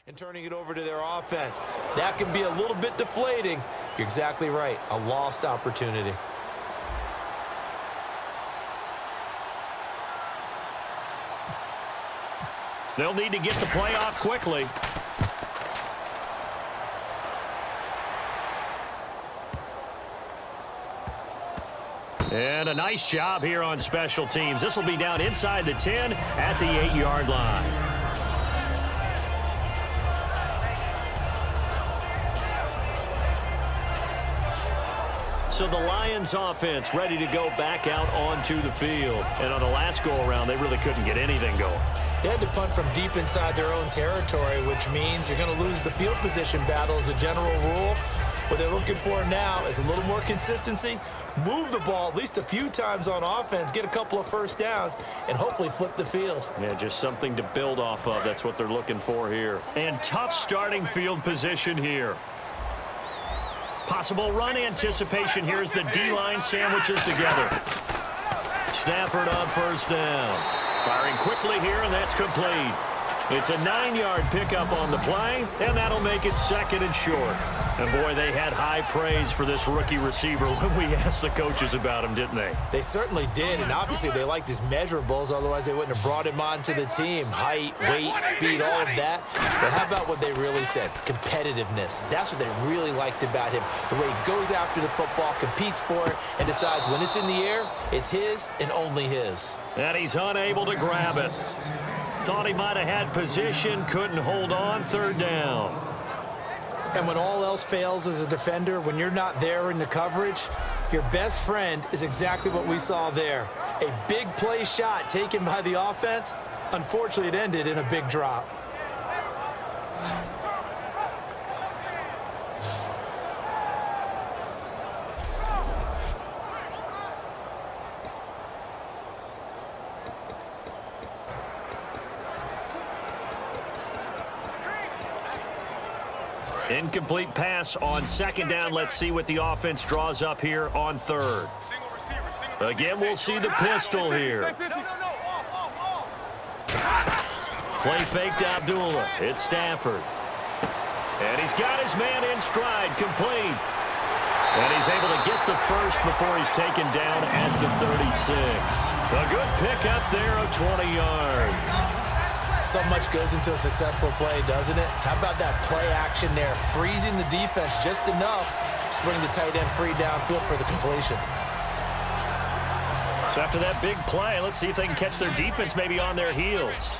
and turning it over to their offense. That can be a little bit deflating. You're exactly right. A lost opportunity. They'll need to get the play off quickly. And a nice job here on special teams. This will be down inside the 10 at the 8-yard line. So the Lions offense ready to go back out onto the field. And on the last go-around, they really couldn't get anything going. They had to punt from deep inside their own territory, which means you're going to lose the field position battle as a general rule. What they're looking for now is a little more consistency, move the ball at least a few times on offense, get a couple of first downs, and hopefully flip the field. Yeah, just something to build off of. That's what they're looking for here. And tough starting field position here. Possible run anticipation here as the D-line sandwiches together. Stafford on first down. Firing quickly here, and that's complete. It's a 9-yard pickup on the play, and that'll make it second and short. And, boy, they had high praise for this rookie receiver when we asked the coaches about him, didn't they? They certainly did, and obviously they liked his measurables. Otherwise, they wouldn't have brought him onto the team. Height, weight, speed, all of that. But how about what they really said? Competitiveness. That's what they really liked about him. The way he goes after the football, competes for it, and decides when it's in the air, it's his and only his. And he's unable to grab it. Thought he might have had position, couldn't hold on, third down. And when all else fails as a defender, when you're not there in the coverage, your best friend is exactly what we saw there. A big play shot taken by the offense. Unfortunately, it ended in a big drop. Incomplete pass on second down. Let's see what the offense draws up here on third. Again, we'll see the pistol here. Play fake to Abdullah. It's Stafford. And he's got his man in stride, complete. And he's able to get the first before he's taken down at the 36. A good pickup there of 20 yards. So much goes into a successful play, doesn't it? How about that play action there? Freezing the defense just enough to swing the tight end free downfield for the completion. So after that big play, let's see if they can catch their defense maybe on their heels.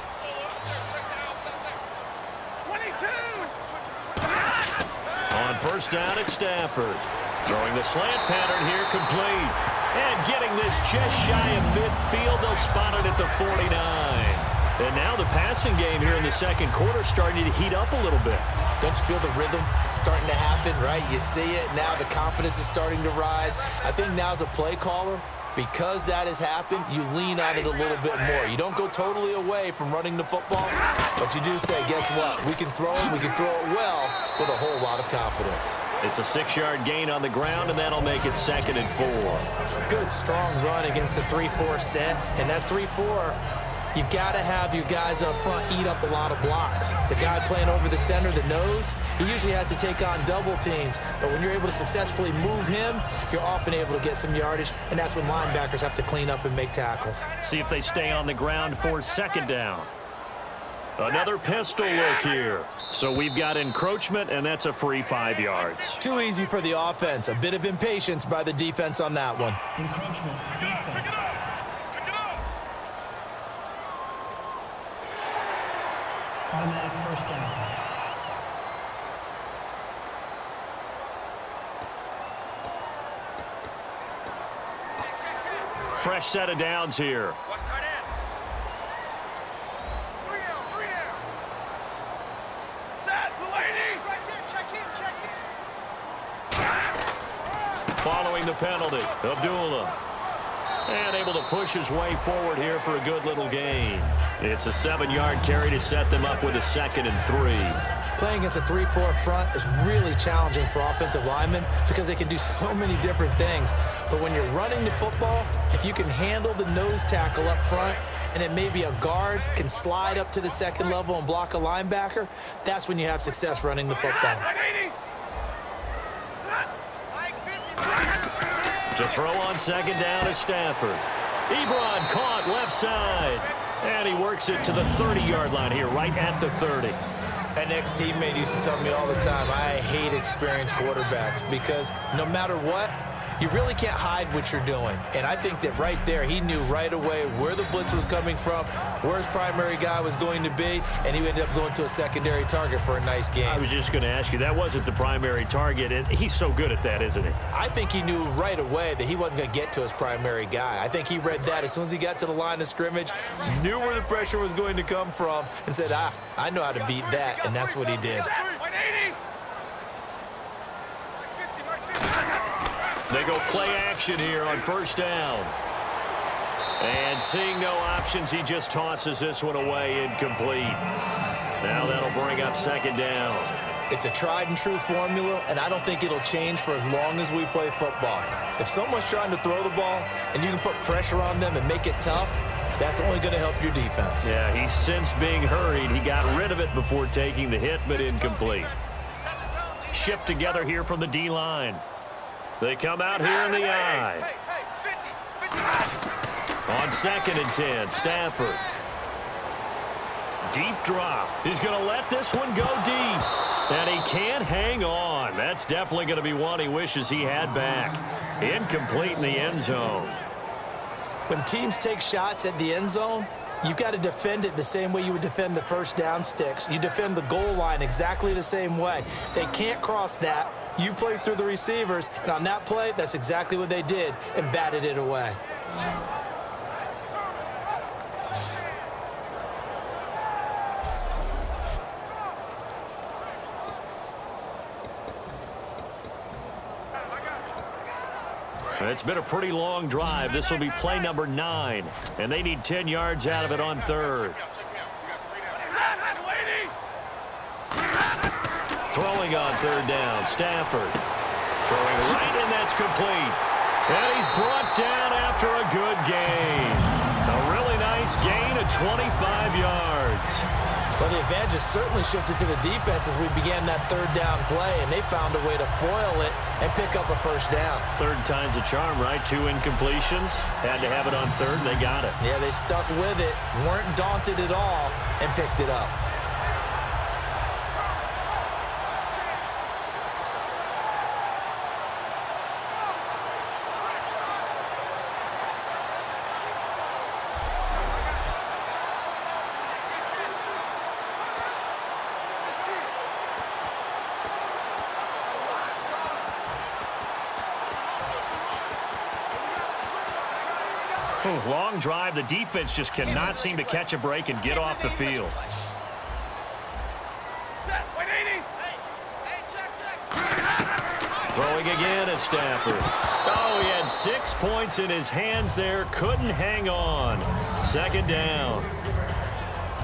On first down, it's Stafford. Throwing the slant pattern here, complete. And getting this just shy of midfield, they'll spot it at the 49. And now the passing game here in the second quarter starting to heat up a little bit. Don't you feel the rhythm starting to happen, right? You see it. Now the confidence is starting to rise. I think now as a play caller, because that has happened, you lean on it a little bit more. You don't go totally away from running the football, but you do say, guess what? We can throw it. We can throw it well with a whole lot of confidence. It's a 6-yard gain on the ground, and that'll make it second and 4. Good, strong run against the 3-4 set, and that 3-4, you've got to have your guys up front eat up a lot of blocks. The guy playing over the center, the nose, he usually has to take on double teams. But when you're able to successfully move him, you're often able to get some yardage, and that's when linebackers have to clean up and make tackles. See if they stay on the ground for second down. Another pistol look here. So we've got encroachment, and that's a free 5 yards. Too easy for the offense. A bit of impatience by the defense on that one. Encroachment, defense. Automatic first down. Fresh set of downs here. Following the penalty, Abdullah. And able to push his way forward here for a good little gain. It's a 7-yard carry to set them up with a second and 3. Playing against a 3-4 front is really challenging for offensive linemen because they can do so many different things. But when you're running the football, if you can handle the nose tackle up front, and then maybe a guard can slide up to the second level and block a linebacker, that's when you have success running the football. To throw on second down is Stafford. Ebron caught left side. And he works it to the 30-yard line here, right at the 30. An ex-teammate used to tell me all the time, I hate experienced quarterbacks because no matter what, you really can't hide what you're doing. And I think that right there, he knew right away where the blitz was coming from, where his primary guy was going to be, and he ended up going to a secondary target for a nice game. I was just going to ask you, that wasn't the primary target, and he's so good at that, isn't he? I think he knew right away that he wasn't going to get to his primary guy. I think he read that as soon as he got to the line of scrimmage, knew where the pressure was going to come from, and said, I know how to beat that, and that's what he did. They go play action here on first down. And seeing no options, he just tosses this one away, incomplete. Now that'll bring up second down. It's a tried and true formula, and I don't think it'll change for as long as we play football. If someone's trying to throw the ball and you can put pressure on them and make it tough, that's only going to help your defense. Yeah, he's since being hurried. He got rid of it before taking the hit, but incomplete. Shift together here from the D-line. They come out here in the eye. On second and 10, Stafford. Deep drop. He's going to let this one go deep. And he can't hang on. That's definitely going to be one he wishes he had back. Incomplete in the end zone. When teams take shots at the end zone, you've got to defend it the same way you would defend the first down sticks. You defend the goal line exactly the same way. They can't cross that. You play through the receivers, and on that play, that's exactly what they did and batted it away. It's been a pretty long drive. This will be play number 9, and they need 10 yards out of it on third. Throwing on third down, Stafford. Throwing right, and that's complete. And he's brought down after a good gain. A really nice gain of 25 yards. Well, the advantage has certainly shifted to the defense as we began that third down play, and they found a way to foil it and pick up a first down. Third time's a charm, right? 2 incompletions. Had to have it on third, and they got it. Yeah, they stuck with it, weren't daunted at all, and picked it up. Long drive. The defense just cannot seem to catch a break and get off the field. Throwing again at Stafford. Oh, he had 6 points in his hands there. Couldn't hang on. Second down.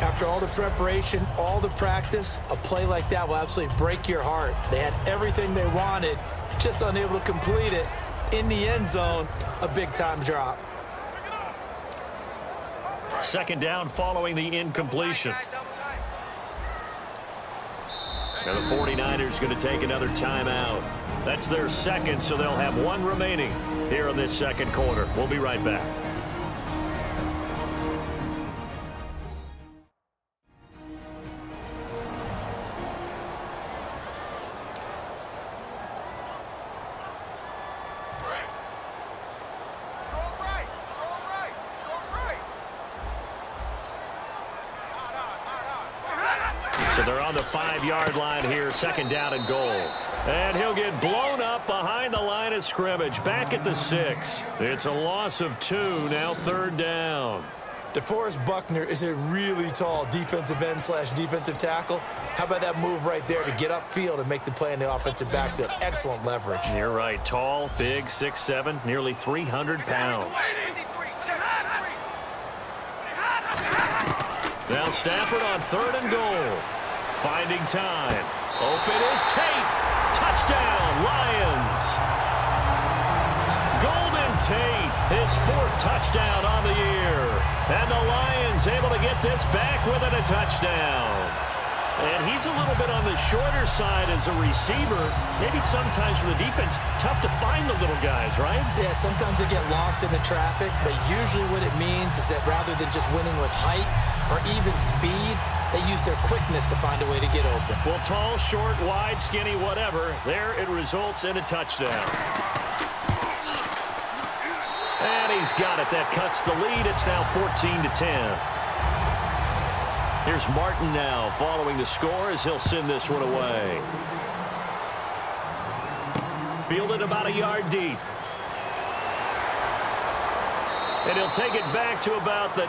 After all the preparation, all the practice, a play like that will absolutely break your heart. They had everything they wanted, just unable to complete it. In the end zone, a big-time drop. Second down following the incompletion. And the 49ers going to take another timeout. That's their second, so they'll have 1 remaining here in this second quarter. We'll be right back. So they're on the 5-yard line here, second down and goal. And he'll get blown up behind the line of scrimmage, back at the 6. It's a loss of 2, now third down. DeForest Buckner is a really tall defensive end / defensive tackle. How about that move right there to get upfield and make the play in the offensive backfield? Excellent leverage. You're right. Tall, big, 6'7", nearly 300 pounds. Now Stafford on third and goal. Finding time. Open is Tate. Touchdown, Lions. Golden Tate, his 4th touchdown on the year. And the Lions able to get this back within a touchdown. And he's a little bit on the shorter side as a receiver. Maybe sometimes for the defense, tough to find the little guys, right? Yeah, sometimes they get lost in the traffic, but usually what it means is that rather than just winning with height or even speed, they use their quickness to find a way to get open. Well, tall, short, wide, skinny, whatever, there it results in a touchdown. And he's got it. That cuts the lead. It's now 14-10. Here's Martin now following the score as he'll send this one away. Fielded about a yard deep. And he'll take it back to about the